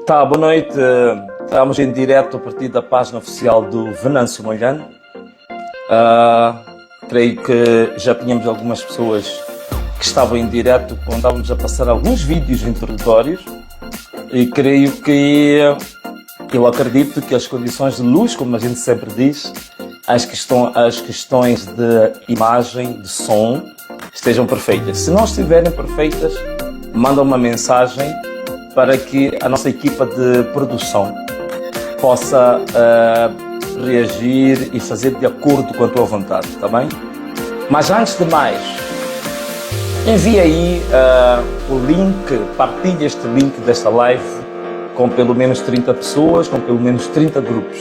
Tá, boa noite. Estamos em direto a partir da página oficial do Venâncio Molhano. Creio que já tínhamos algumas pessoas que estavam em direto quando estávamos a passar alguns vídeos introdutórios e creio que eu acredito que as condições de luz, como a gente sempre diz, as questões de imagem, de som, estejam perfeitas. Se não estiverem perfeitas, manda uma mensagem para que a nossa equipa de produção possa reagir e fazer de acordo com a tua vontade, tá bem? Mas antes de mais, envia aí o link, partilha este link desta live com pelo menos 30 pessoas, com pelo menos 30 grupos,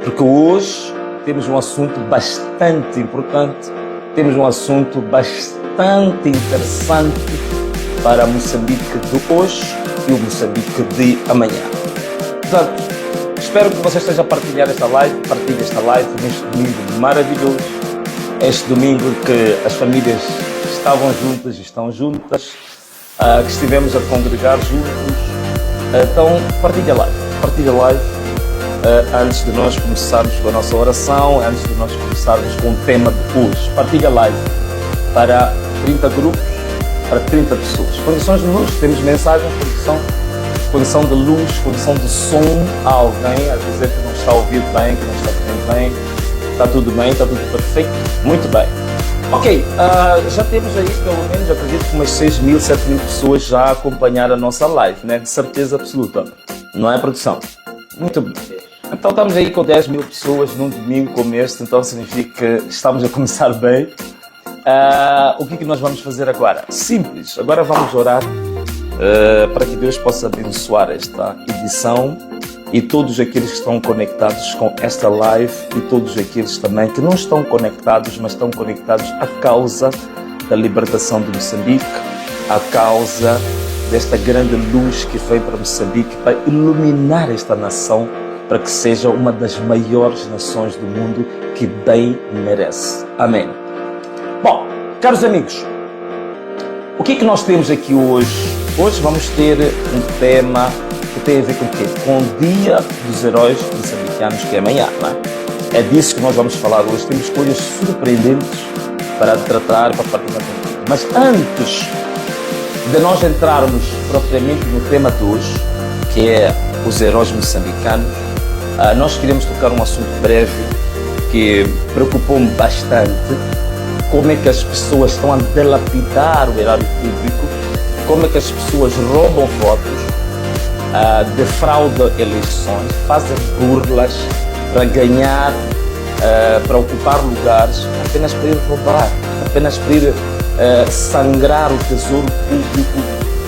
porque hoje temos um assunto bastante importante, temos um assunto bastante interessante para Moçambique de hoje e o Moçambique de amanhã. Portanto, espero que você esteja a partilhar esta live, partilhe esta live neste domingo maravilhoso, este domingo que as famílias estavam juntas e estão juntas, que estivemos a congregar juntos. Então, partilha a live antes de nós começarmos com a nossa oração, antes de nós começarmos com o tema de hoje. Partilha a live para 30 grupos, para 30 pessoas. Condições de luz, temos mensagens, condição de luz, condição de som. Há alguém a dizer que não está a ouvir bem, que não está a ouvir bem. Está tudo bem, está tudo perfeito. Muito bem. Ok, já temos aí pelo menos, acredito que umas 6.000, 7.000 pessoas já a acompanhar a nossa live, né? De certeza absoluta. Não é, produção? Muito bem. Então estamos aí com 10.000 pessoas num domingo como este, então significa que estamos a começar bem. O que nós vamos fazer agora? Simples, agora vamos orar para que Deus possa abençoar esta edição e todos aqueles que estão conectados com esta live e todos aqueles também que não estão conectados, mas estão conectados à causa da libertação de Moçambique, à causa desta grande luz que veio para Moçambique para iluminar esta nação, para que seja uma das maiores nações do mundo que bem merece. Amém. Bom, caros amigos, o que nós temos aqui hoje? Hoje vamos ter um tema que tem a ver com o quê? Com o Dia dos Heróis Moçambicanos, que é amanhã, não é? É disso que nós vamos falar hoje. Temos coisas surpreendentes para tratar, para partilhar contigo. Mas antes de nós entrarmos propriamente no tema de hoje, que é os heróis moçambicanos, nós queremos tocar um assunto breve que preocupou-me bastante. Como é que as pessoas estão a dilapidar o erário público, como é que as pessoas roubam votos, defraudam eleições, fazem burlas para ganhar, para ocupar lugares, apenas para ir roubar, apenas para ir sangrar o tesouro público,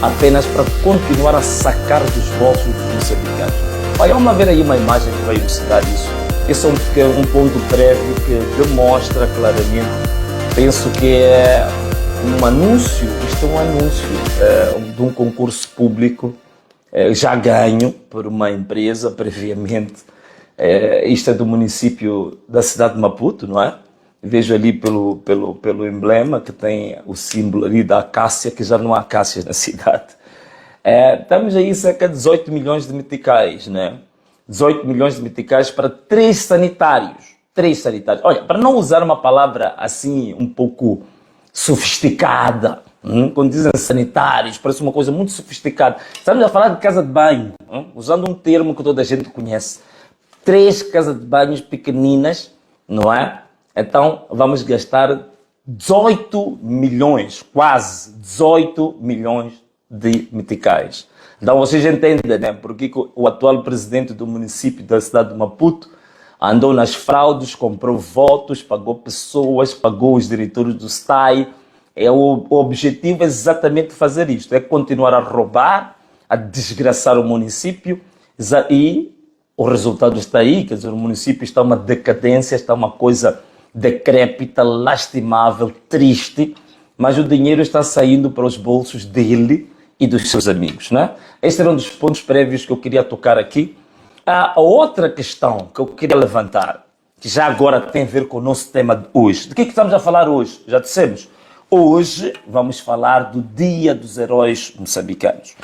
apenas para continuar a sacar dos bolsos dos moçambicanos. Olha, vamos ver aí uma imagem que vai ilustrar isso. Esse é um ponto prévio que demonstra claramente. Penso que é um anúncio, isto é um anúncio de um concurso público já ganho por uma empresa previamente. Isto é do município da cidade de Maputo, não é? Vejo ali pelo emblema que tem o símbolo ali da acácia, que já não há acácias na cidade. Estamos aí cerca de 18 milhões de meticais, né? 18 milhões de meticais para 3 sanitários. 3 sanitários. Olha, para não usar uma palavra assim um pouco sofisticada, quando dizem sanitários, parece uma coisa muito sofisticada. Estamos a falar de casa de banho, usando um termo que toda a gente conhece. 3 casas de banhos pequeninas, não é? Então vamos gastar 18 milhões, quase 18 milhões de meticais. Então vocês entendem, né? Porque o atual presidente do município da cidade de Maputo andou nas fraudes, comprou votos, pagou pessoas, pagou os diretores do STAI. O objetivo é exatamente fazer isto, é continuar a roubar, a desgraçar o município e o resultado está aí, quer dizer, o município está uma decadência, está uma coisa decrépita, lastimável, triste, mas o dinheiro está saindo para os bolsos dele e dos seus amigos, né? Este era um dos pontos prévios que eu queria tocar aqui. A outra questão que eu queria levantar, que já agora tem a ver com o nosso tema de hoje. De que estamos a falar hoje? Já dissemos. Hoje vamos falar do Dia dos Heróis Moçambicanos.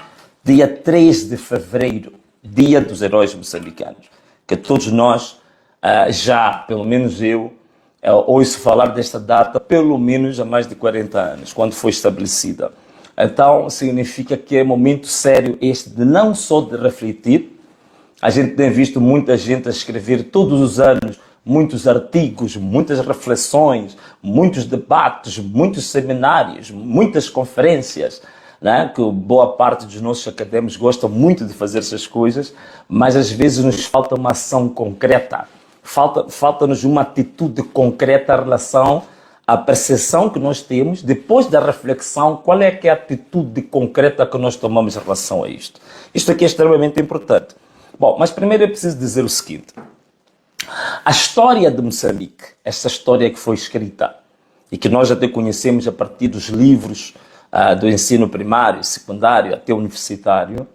Dia 3 de fevereiro. Dia dos Heróis Moçambicanos, que todos nós, já, pelo menos eu, ouço falar desta data pelo menos há mais de 40 anos, quando foi estabelecida. Então, significa que é momento sério este de não só de refletir. A gente tem visto muita gente a escrever todos os anos muitos artigos, muitas reflexões, muitos debates, muitos seminários, muitas conferências, né? Que boa parte dos nossos académicos gostam muito de fazer essas coisas, mas às vezes nos falta uma ação concreta, falta-nos uma atitude concreta em relação à percepção que nós temos, depois da reflexão, qual é que é a atitude concreta que nós tomamos em relação a isto. Isto aqui é extremamente importante. Bom, mas primeiro eu preciso dizer o seguinte: a história de Moçambique, essa história que foi escrita e que nós até conhecemos a partir dos livros do ensino primário, secundário até universitário,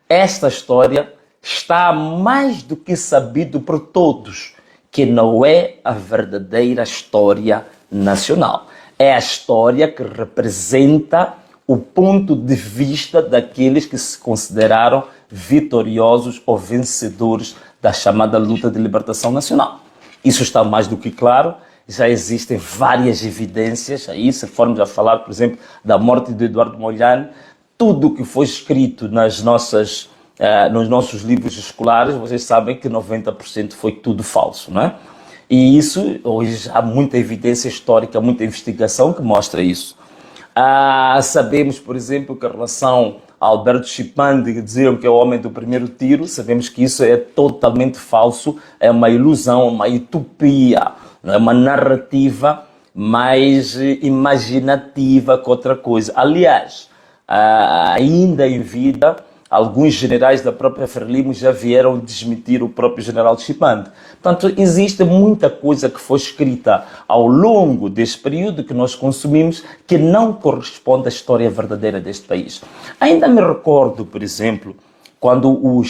esta história está mais do que sabido por todos que não é a verdadeira história nacional. É a história que representa o ponto de vista daqueles que se consideraram vitoriosos ou vencedores da chamada luta de libertação nacional. Isso está mais do que claro, já existem várias evidências aí, se formos a falar, por exemplo, da morte de Eduardo Mondlane, tudo o que foi escrito nos nossos livros escolares, vocês sabem que 90% foi tudo falso, não é? E isso, hoje há muita evidência histórica, muita investigação que mostra isso. Sabemos, por exemplo, que em relação a Alberto Chipande, que diziam que é o homem do primeiro tiro, sabemos que isso é totalmente falso, é uma ilusão, uma utopia, não é uma narrativa mais imaginativa que outra coisa. Aliás, ainda em vida, alguns generais da própria Frelimo já vieram desmentir o próprio general Chipande. Portanto, existe muita coisa que foi escrita ao longo deste período que nós consumimos que não corresponde à história verdadeira deste país. Ainda me recordo, por exemplo, quando o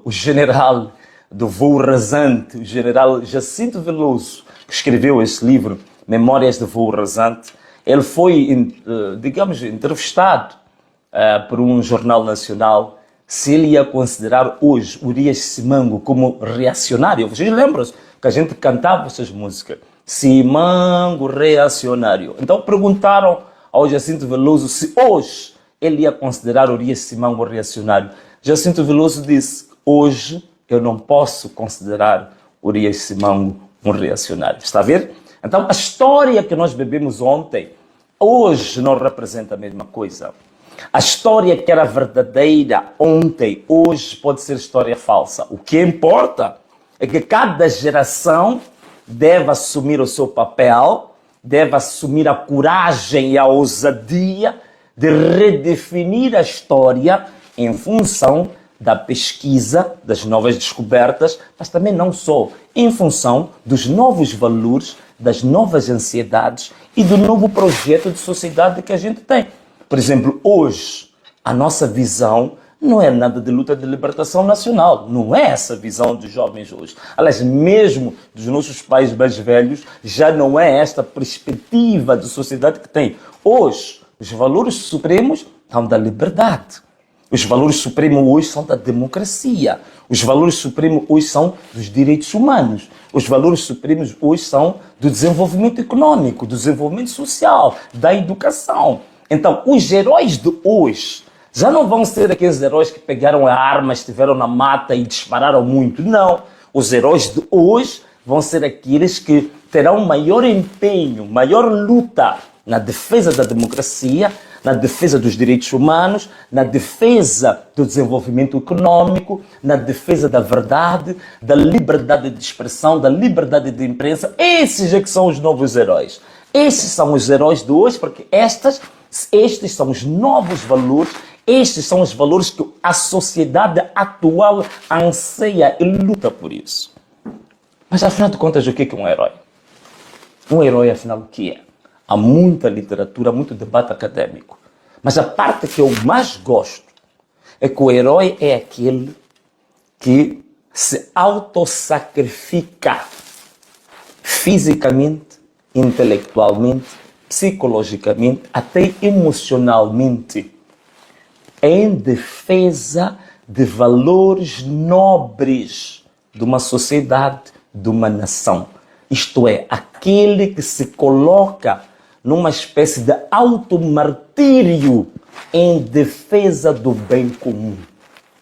general do voo rasante, o general Jacinto Veloso, que escreveu esse livro, Memórias de Voo Rasante, ele foi, digamos, entrevistado por um jornal nacional, se ele ia considerar hoje Urias Simango como reacionário. Vocês lembram-se que a gente cantava essas músicas? Simango reacionário. Então perguntaram ao Jacinto Veloso se hoje ele ia considerar Urias Simango reacionário. Jacinto Veloso disse: hoje eu não posso considerar Urias Simango um reacionário. Está a ver? Então a história que nós bebemos ontem, hoje não representa a mesma coisa. A história que era verdadeira ontem, hoje pode ser história falsa. O que importa é que cada geração deve assumir o seu papel, deve assumir a coragem e a ousadia de redefinir a história em função da pesquisa, das novas descobertas, mas também não só, em função dos novos valores, das novas ansiedades e do novo projeto de sociedade que a gente tem. Por exemplo, hoje, a nossa visão não é nada de luta de libertação nacional. Não é essa visão dos jovens hoje. Aliás, mesmo dos nossos pais mais velhos, já não é esta perspectiva de sociedade que tem. Hoje, os valores supremos são da liberdade. Os valores supremos hoje são da democracia. Os valores supremos hoje são dos direitos humanos. Os valores supremos hoje são do desenvolvimento econômico, do desenvolvimento social, da educação. Então, os heróis de hoje já não vão ser aqueles heróis que pegaram a arma, estiveram na mata e dispararam muito. Não. Os heróis de hoje vão ser aqueles que terão maior empenho, maior luta na defesa da democracia, na defesa dos direitos humanos, na defesa do desenvolvimento econômico, na defesa da verdade, da liberdade de expressão, da liberdade de imprensa. Esses é que são os novos heróis. Esses são os heróis de hoje, porque estes são os novos valores, estes são os valores que a sociedade atual anseia e luta por isso. Mas afinal de contas, o que é um herói? Um herói, afinal, o que é? Há muita literatura, muito debate acadêmico. Mas a parte que eu mais gosto é que o herói é aquele que se autossacrifica fisicamente, intelectualmente, psicologicamente, até emocionalmente, em defesa de valores nobres de uma sociedade, de uma nação. Isto é, aquele que se coloca numa espécie de automartírio em defesa do bem comum.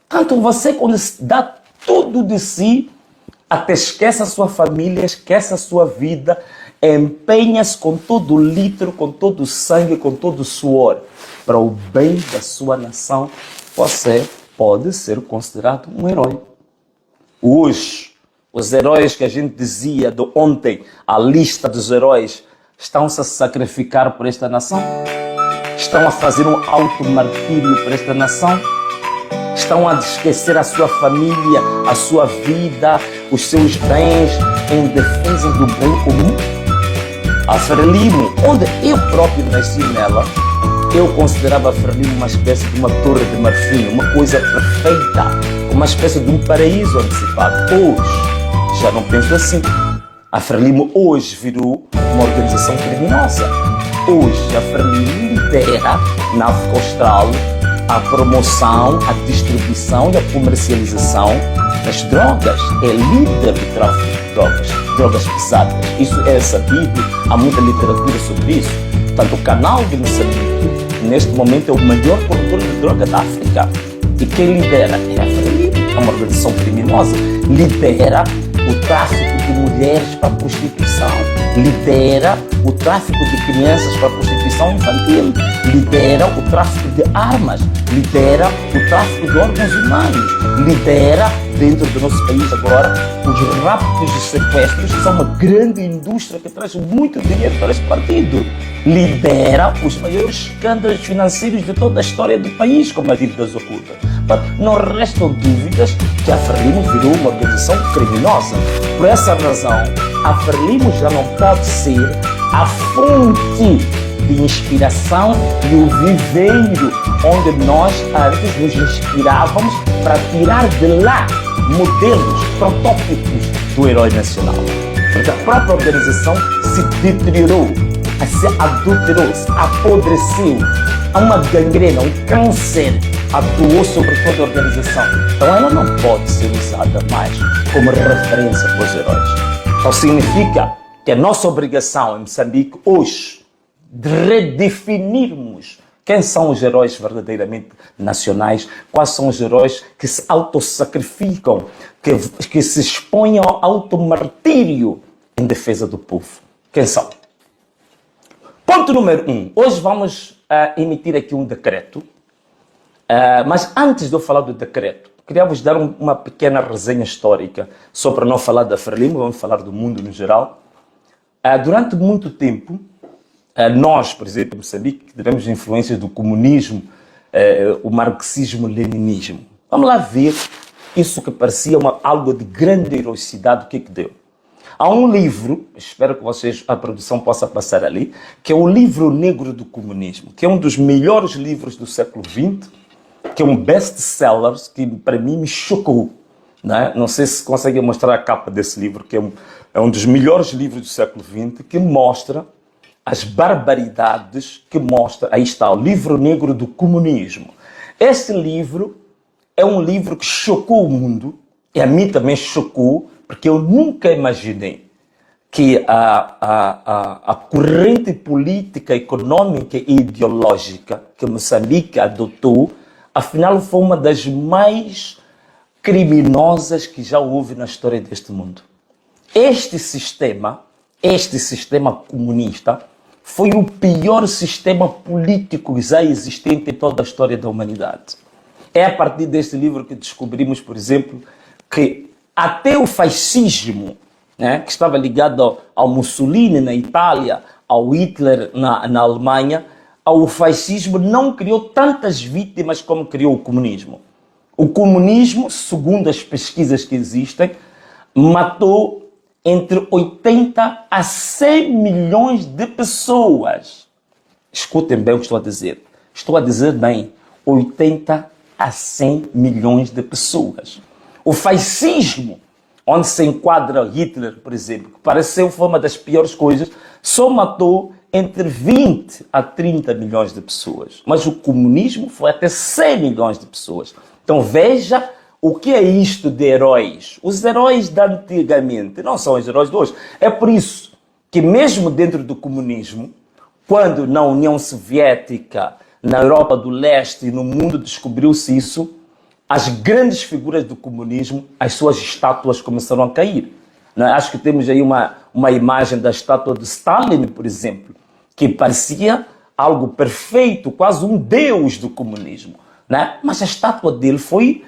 Tanto você, quando dá tudo de si, até esquece a sua família, esquece a sua vida, empenha-se com todo o litro, com todo o sangue, com todo o suor, para o bem da sua nação, você pode ser considerado um herói. Hoje, os heróis que a gente dizia de ontem, a lista dos heróis, estão-se a sacrificar por esta nação? Estão a fazer um automartírio por esta nação? Estão a esquecer a sua família, a sua vida, os seus bens em defesa do bem comum? A Frelimo, onde eu próprio nasci nela, eu considerava a Frelimo uma espécie de uma torre de marfim, uma coisa perfeita, uma espécie de um paraíso antecipado. Hoje, já não penso assim. A Frelimo hoje virou uma organização criminosa. Hoje, a Frelimo lidera na África Austral a promoção, a distribuição e a comercialização das drogas. É líder do tráfico de drogas, drogas pesadas. Isso é sabido, há muita literatura sobre isso. Portanto, o canal de Moçambique, neste momento, é o maior produtor de droga da África. E quem lidera é a Frelimo, é uma organização criminosa. Lidera o tráfico de mulheres para a prostituição, lidera o tráfico de crianças para a prostituição infantil, lidera o tráfico de armas, lidera o tráfico de órgãos humanos, lidera dentro do nosso país agora os raptos e sequestros, que são uma grande indústria que traz muito dinheiro para este partido, lidera os maiores escândalos financeiros de toda a história do país, como a dívidas ocultas. Não restam dúvidas que a Frelimo virou uma organização criminosa. Por essa razão, a Frelimo já não pode ser a fonte de inspiração e o viveiro onde nós antes nos inspirávamos para tirar de lá modelos, protótipos do herói nacional. Porque a própria organização se deteriorou, se adulterou, se apodreceu. Há uma gangrena, um câncer atuou sobre toda a organização. Então ela não pode ser usada mais como referência para os heróis. Então significa que a nossa obrigação em Moçambique hoje de redefinirmos quem são os heróis verdadeiramente nacionais, quais são os heróis que se autossacrificam, que se expõem ao automartírio em defesa do povo. Quem são? Ponto número 1. Hoje vamos emitir aqui um decreto. Mas antes de eu falar do decreto, queria vos dar uma pequena resenha histórica, só para não falar da Frelimo, vamos falar do mundo no geral. Durante muito tempo, nós, por exemplo, em Moçambique, tivemos influências do comunismo, o marxismo-leninismo. Vamos lá ver isso que parecia algo de grande heroicidade, o que deu. Há um livro, espero que a produção possa passar ali, que é o Livro Negro do Comunismo, que é um dos melhores livros do século XX, que é um best-seller que para mim me chocou. Não sei se conseguem mostrar a capa desse livro, que é um dos melhores livros do século XX, que mostra as barbaridades, aí está, o Livro Negro do Comunismo. Este livro é um livro que chocou o mundo, e a mim também chocou, porque eu nunca imaginei que a corrente política, econômica e ideológica que Moçambique adotou, afinal foi uma das mais criminosas que já houve na história deste mundo. Este sistema comunista foi o pior sistema político já existente em toda a história da humanidade. É a partir deste livro que descobrimos, por exemplo, que até o fascismo, que estava ligado ao Mussolini na Itália, ao Hitler na Alemanha, o fascismo não criou tantas vítimas como criou o comunismo. O comunismo, segundo as pesquisas que existem, matou entre 80 a 100 milhões de pessoas. Escutem bem o que estou a dizer. Estou a dizer bem, 80 a 100 milhões de pessoas. O fascismo, onde se enquadra Hitler, por exemplo, que pareceu foi uma das piores coisas, só matou entre 20 a 30 milhões de pessoas. Mas o comunismo foi até 100 milhões de pessoas. Então veja o que é isto de heróis. Os heróis de antigamente não são os heróis de hoje. É por isso que mesmo dentro do comunismo, quando na União Soviética, na Europa do Leste e no mundo descobriu-se isso, as grandes figuras do comunismo, as suas estátuas começaram a cair. Não é? Acho que temos aí uma imagem da estátua de Stalin, por exemplo, que parecia algo perfeito, quase um deus do comunismo. Não é? Mas a estátua dele foi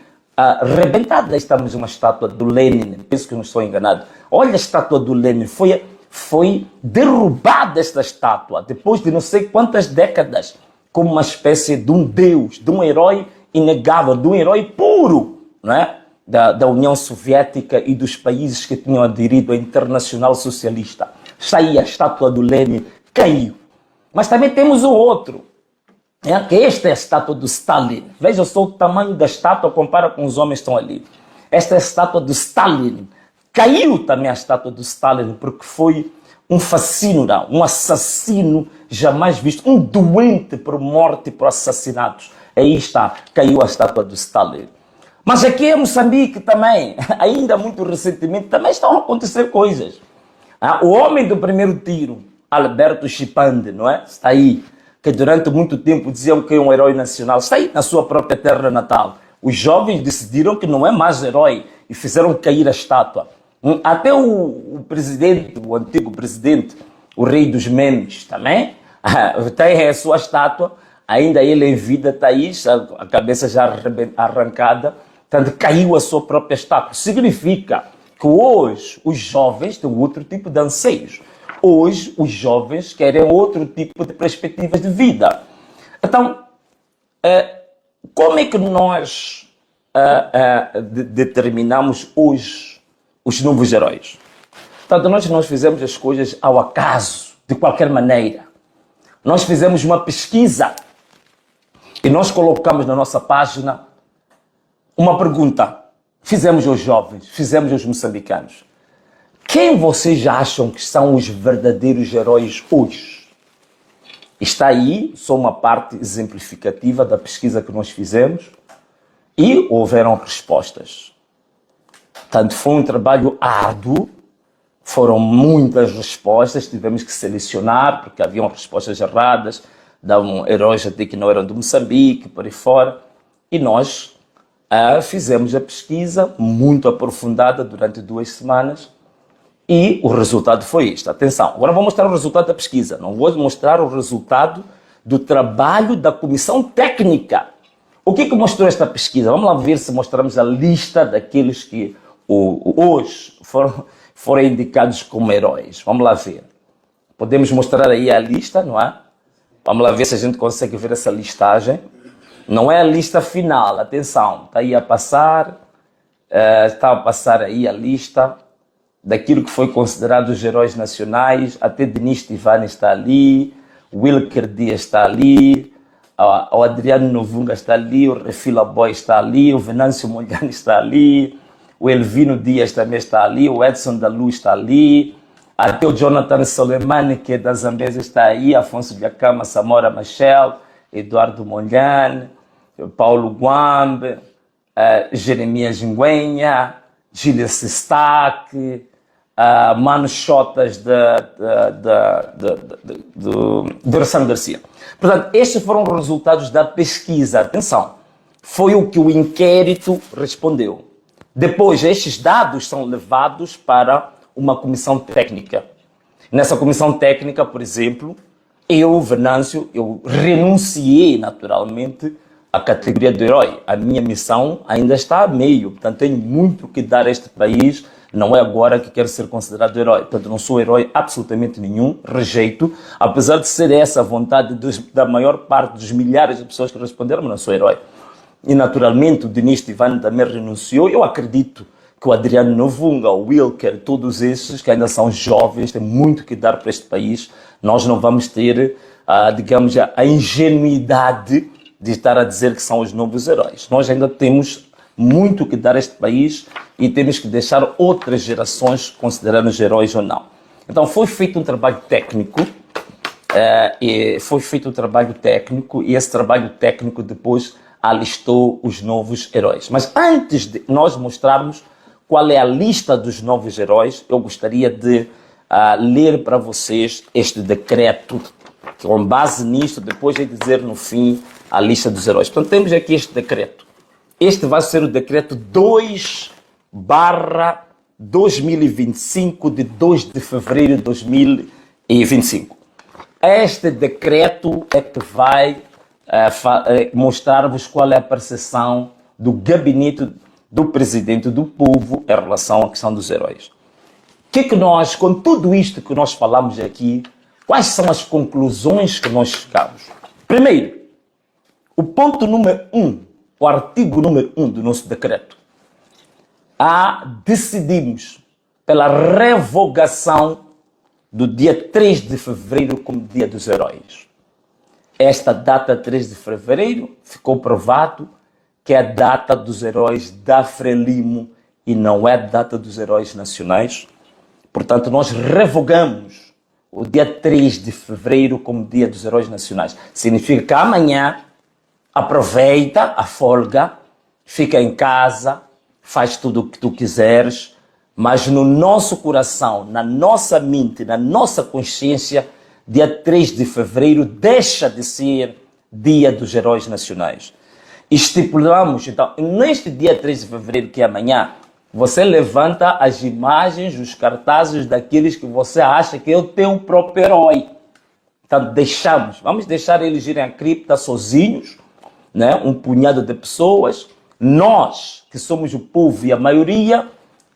rebentada. Estamos uma estátua do Lenin, penso que não estou enganado. Olha a estátua do Lenin, foi derrubada esta estátua, depois de não sei quantas décadas, como uma espécie de um deus, de um herói inegável, de um herói puro, não é? Da União Soviética e dos países que tinham aderido à Internacional Socialista. Está aí a estátua do Lenin, caiu. Mas também temos o outro, que esta é a estátua do Stalin. Veja só o tamanho da estátua, compara com os homens que estão ali. Esta é a estátua do Stalin. Caiu também a estátua do Stalin, porque foi um fascínora, um assassino jamais visto, um doente por morte e por assassinatos. Aí está, caiu a estátua do Stalin. Mas aqui em Moçambique também, ainda muito recentemente, também estão a acontecer coisas. O homem do primeiro tiro, Alberto Chipande, não é? Está aí, que durante muito tempo diziam que é um herói nacional, está aí na sua própria terra natal. Os jovens decidiram que não é mais herói e fizeram cair a estátua. Até o presidente, o antigo presidente, o rei dos memes também, tem a sua estátua, ainda ele em vida está aí, a cabeça já arrancada, tanto caiu a sua própria estátua. Significa que hoje os jovens têm outro tipo de anseios. Hoje os jovens querem outro tipo de perspectivas de vida. Então, como é que nós determinamos hoje os novos heróis? Portanto, nós fizemos as coisas ao acaso, de qualquer maneira. Nós fizemos uma pesquisa e nós colocamos na nossa página uma pergunta. Fizemos aos jovens, fizemos aos moçambicanos. Quem vocês acham que são os verdadeiros heróis hoje? Está aí só uma parte exemplificativa da pesquisa que nós fizemos e houveram respostas. Portanto, foi um trabalho árduo, foram muitas respostas, tivemos que selecionar, porque haviam respostas erradas, davam heróis até que não eram de Moçambique, por aí fora, e nós fizemos a pesquisa muito aprofundada durante 2 semanas, e o resultado foi este. Atenção, agora vou mostrar o resultado da pesquisa, não vou mostrar o resultado do trabalho da comissão técnica. O que mostrou esta pesquisa? Vamos lá ver se mostramos a lista daqueles que hoje foram indicados como heróis. Vamos lá ver. Podemos mostrar aí a lista, não é? Vamos lá ver se a gente consegue ver essa listagem. Não é a lista final, atenção. Está aí a passar, está a passar aí a lista daquilo que foi considerado os heróis nacionais. Até Denis Tivani está ali, Wilker Dias está ali, o Adriano Novunga está ali, o Refila Boy está ali, o Venâncio Molhani está ali, o Elvino Dias também está ali, o Edson da Luz está ali, até o Jonathan Soleimani, que é da Zambésia, está aí, Afonso Biacama, Samora Machel, Eduardo Molhane, Paulo Guambe, Jeremias Nguenha, Gília Sestaque, Mano Chotas de Rossano Garcia. Portanto, estes foram os resultados da pesquisa. Atenção, foi o que o inquérito respondeu. Depois, estes dados são levados para uma comissão técnica. Nessa comissão técnica, por exemplo, eu, Venâncio, eu renunciei naturalmente à categoria de herói. A minha missão ainda está a meio, portanto tenho muito que dar a este país. Não é agora que quero ser considerado herói. Portanto, não sou herói absolutamente nenhum, rejeito. Apesar de ser essa a vontade da maior parte dos milhares de pessoas que responderam, mas não sou herói. E naturalmente o Denis Tivani também renunciou. Eu acredito que o Adriano Novunga, o Wilker, todos esses que ainda são jovens, têm muito que dar para este país. Nós não vamos ter, digamos, a ingenuidade de estar a dizer que são os novos heróis. Nós ainda temos muito que dar a este país e temos que deixar outras gerações considerando-os heróis ou não. Então foi feito um trabalho técnico, e esse trabalho técnico depois alistou os novos heróis. Mas antes de nós mostrarmos qual é a lista dos novos heróis, eu gostaria de ler para vocês este decreto, que com base nisto, depois de dizer no fim a lista dos heróis. Portanto, temos aqui este decreto. Este vai ser o decreto 2/2025, de 2 de fevereiro de 2025. Este decreto é que vai mostrar-vos qual é a percepção do gabinete do presidente do povo em relação à questão dos heróis. O que nós, com tudo isto que nós falamos aqui, quais são as conclusões que nós chegamos? Primeiro, o ponto número 1, o artigo número 1 do nosso decreto. Decidimos pela revogação do dia 3 de fevereiro como dia dos heróis. Esta data 3 de fevereiro ficou provado que é a data dos heróis da Frelimo e não é a data dos heróis nacionais. Portanto, nós revogamos o dia 3 de fevereiro como dia dos heróis nacionais. Significa que amanhã aproveita a folga, fica em casa, faz tudo o que tu quiseres, mas no nosso coração, na nossa mente, na nossa consciência, dia 3 de fevereiro deixa de ser dia dos heróis nacionais. Estipulamos, então, neste dia 3 de fevereiro, que é amanhã, você levanta as imagens, os cartazes daqueles que você acha que é o teu próprio herói. Então, vamos deixar eles irem à cripta sozinhos, né? Um punhado de pessoas. Nós, que somos o povo e a maioria,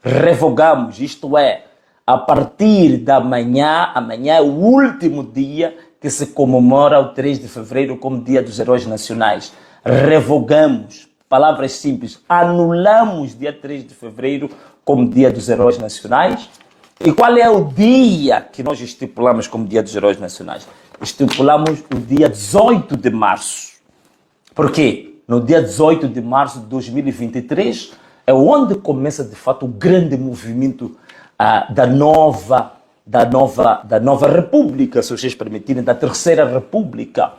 revogamos, isto é, a partir da manhã, amanhã é o último dia que se comemora o 3 de fevereiro como dia dos heróis nacionais. Revogamos, palavras simples, anulamos dia 3 de fevereiro como dia dos heróis nacionais. E qual é o dia que nós estipulamos como dia dos heróis nacionais? Estipulamos o dia 18 de março. Por quê? No dia 18 de março de 2023 é onde começa de fato o grande movimento da nova república, se vocês permitirem, da terceira república.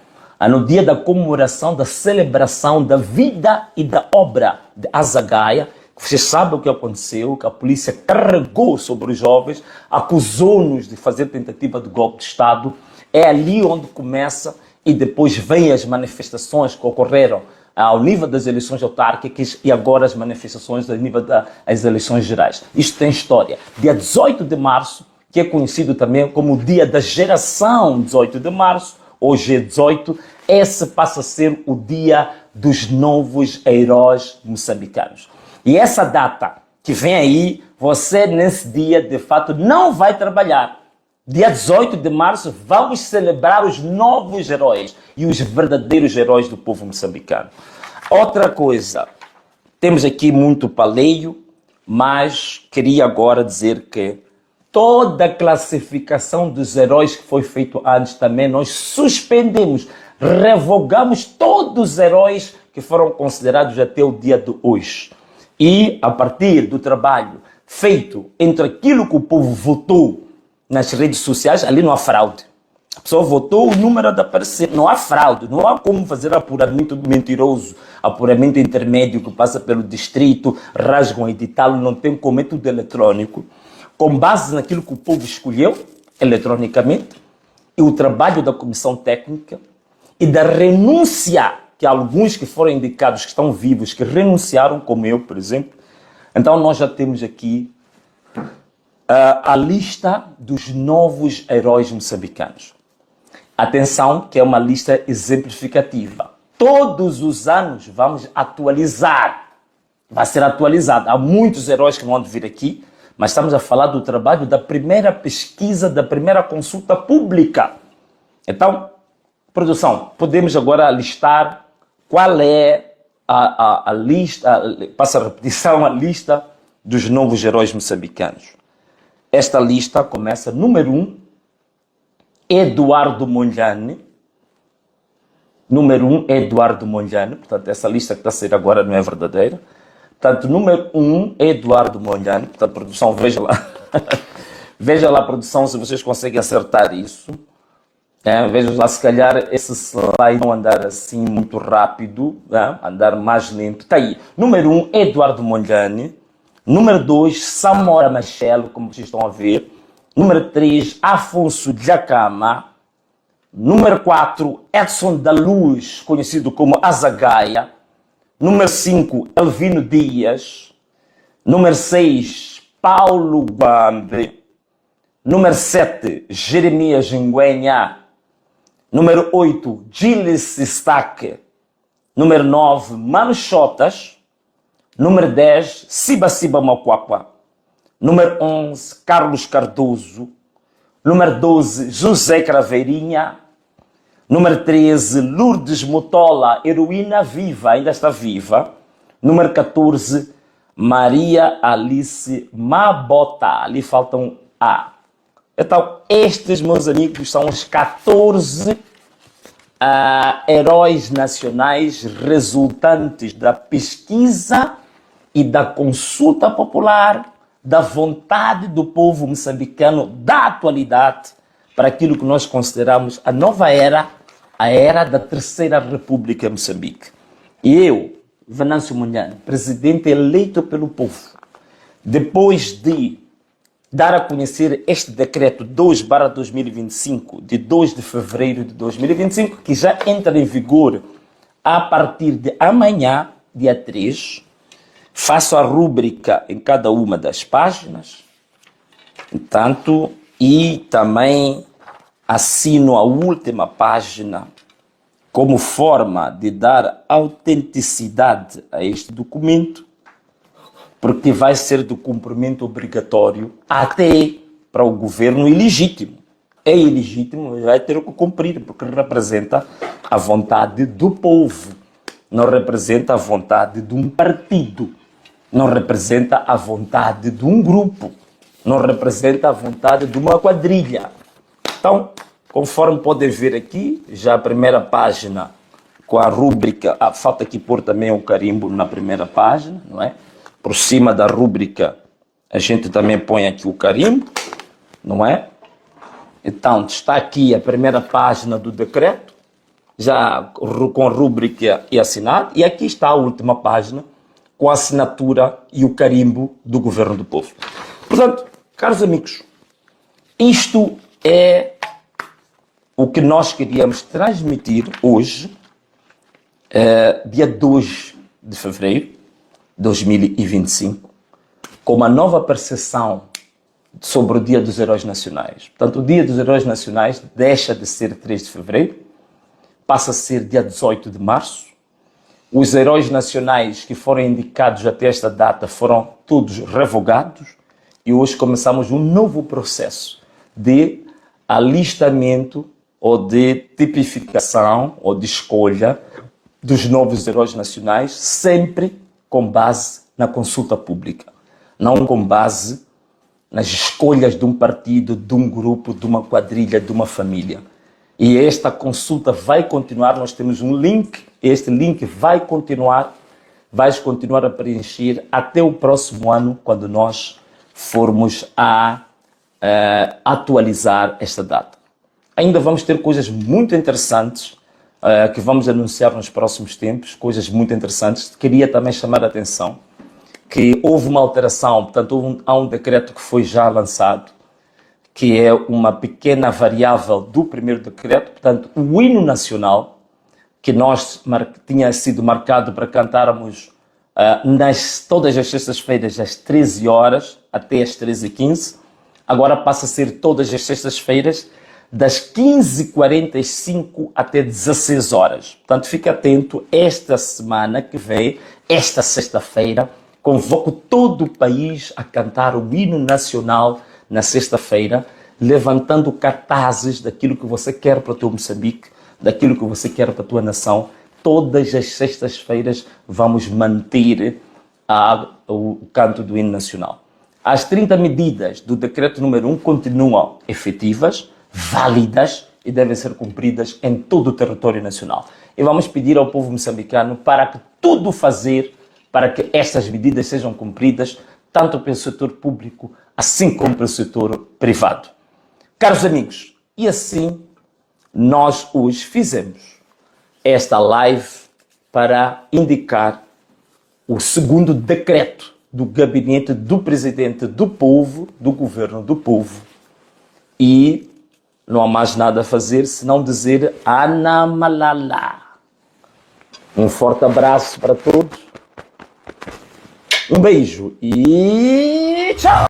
No dia da comemoração, da celebração da vida e da obra de Azagaia. Vocês sabem o que aconteceu, que a polícia carregou sobre os jovens, acusou-nos de fazer tentativa de golpe de Estado. É ali onde começa e depois vem as manifestações que ocorreram ao nível das eleições autárquicas e agora as manifestações ao nível das eleições gerais. Isto tem história. Dia 18 de março, que é conhecido também como o dia da geração 18 de março, ou G18, esse passa a ser o dia dos novos heróis moçambicanos. E essa data que vem aí, você nesse dia de fato não vai trabalhar. Dia 18 de março vamos celebrar os novos heróis e os verdadeiros heróis do povo moçambicano. Outra coisa, temos aqui muito paleio, mas queria agora dizer que toda a classificação dos heróis que foi feito antes também nós suspendemos, revogamos todos os heróis que foram considerados até o dia de hoje. E a partir do trabalho feito entre aquilo que o povo votou nas redes sociais, ali não há fraude. A pessoa votou, o número de aparecer, não há fraude, não há como fazer apuramento mentiroso, apuramento intermédio que passa pelo distrito, rasgam edital, não tem como, é tudo eletrônico. Com base naquilo que o povo escolheu, eletronicamente, e o trabalho da comissão técnica, e da renúncia, que alguns que foram indicados, que estão vivos, que renunciaram, como eu, por exemplo. Então nós já temos aqui a lista dos novos heróis moçambicanos. Atenção, que é uma lista exemplificativa. Todos os anos vamos atualizar. Vai ser atualizado. Há muitos heróis que vão vir aqui, mas estamos a falar do trabalho da primeira pesquisa, da primeira consulta pública. Então, produção, podemos agora listar qual é a lista, passa a repetição, a lista dos novos heróis moçambicanos. Esta lista começa, número 1, Eduardo Mondlane. Número 1, Eduardo Mondlane. Portanto, essa lista que está a sair agora não é verdadeira. Portanto, número 1, Eduardo Mondlane. Portanto, produção, veja lá. Veja lá, produção, se vocês conseguem acertar isso. Vejo lá, se calhar, esse slide não andar assim muito rápido, andar mais lento. Está aí. Número 1, Eduardo Mondlane. Número 2, Samora Machel, como vocês estão a ver. Número 3, Afonso Dhlakama. Número 4, Edson da Luz, conhecido como Azagaia. Número 5, Elvino Dias. Número 6, Paulo Guambe. Número 7, Jeremias Nguenha. Número 8, Gilles Staque. Número 9, Mano Chotas. Número 10, Siba Mokwapa. Número 11, Carlos Cardoso. Número 12, José Craveirinha. Número 13, Lourdes Motola, heroína viva, ainda está viva. Número 14, Maria Alice Mabota. Ali faltam A. Então, estes, meus amigos, são os 14 heróis nacionais resultantes da pesquisa e da consulta popular, da vontade do povo moçambicano, da atualidade, para aquilo que nós consideramos a nova era, a era da Terceira República em Moçambique. E eu, Venâncio Mondlane, presidente eleito pelo povo, depois de dar a conhecer este decreto 2/2025, de 2 de fevereiro de 2025, que já entra em vigor a partir de amanhã, dia 3, faço a rúbrica em cada uma das páginas, portanto, e também assino a última página como forma de dar autenticidade a este documento, porque vai ser de cumprimento obrigatório até para o governo ilegítimo. É ilegítimo, vai ter que cumprir, porque representa a vontade do povo, não representa a vontade de um partido, não representa a vontade de um grupo, não representa a vontade de uma quadrilha. Então, conforme podem ver aqui, já a primeira página com a rúbrica, falta aqui pôr também o carimbo na primeira página, não é? Por cima da rúbrica, a gente também põe aqui o carimbo, não é? Então, está aqui a primeira página do decreto, já com rúbrica e assinado, e aqui está a última página, com a assinatura e o carimbo do Governo do Povo. Portanto, caros amigos, isto é o que nós queríamos transmitir hoje, dia 2 de fevereiro, 2025, com uma nova percepção sobre o Dia dos Heróis Nacionais. Portanto, o Dia dos Heróis Nacionais deixa de ser 3 de fevereiro, passa a ser dia 18 de março. Os heróis nacionais que foram indicados até esta data foram todos revogados e hoje começamos um novo processo de alistamento ou de tipificação ou de escolha dos novos heróis nacionais, sempre com base na consulta pública, não com base nas escolhas de um partido, de um grupo, de uma quadrilha, de uma família. E esta consulta vai continuar, nós temos um link, este link vai continuar a preencher até o próximo ano, quando nós formos a atualizar esta data. Ainda vamos ter coisas muito interessantes que vamos anunciar nos próximos tempos, coisas muito interessantes. Queria também chamar a atenção que houve uma alteração, portanto há um decreto que foi já lançado, que é uma pequena variável do primeiro decreto, portanto o hino nacional, que nós tinha sido marcado para cantarmos todas as sextas-feiras às 13 horas até às 13h15, agora passa a ser todas as sextas-feiras das 15h45 até 16 horas. Portanto, fique atento, esta semana que vem, esta sexta-feira, convoco todo o país a cantar o hino nacional na sexta-feira, levantando cartazes daquilo que você quer para o teu Moçambique, daquilo que você quer para a tua nação. Todas as sextas-feiras vamos manter o canto do hino nacional. As 30 medidas do decreto número 1 continuam efetivas, válidas e devem ser cumpridas em todo o território nacional. E vamos pedir ao povo moçambicano para que tudo fazer para que estas medidas sejam cumpridas, tanto pelo setor público, assim como pelo setor privado. Caros amigos, e assim nós hoje fizemos esta live para indicar o segundo decreto do gabinete do presidente do povo, do governo do povo. E não há mais nada a fazer senão dizer Ana Malala. Um forte abraço para todos. Um beijo e tchau!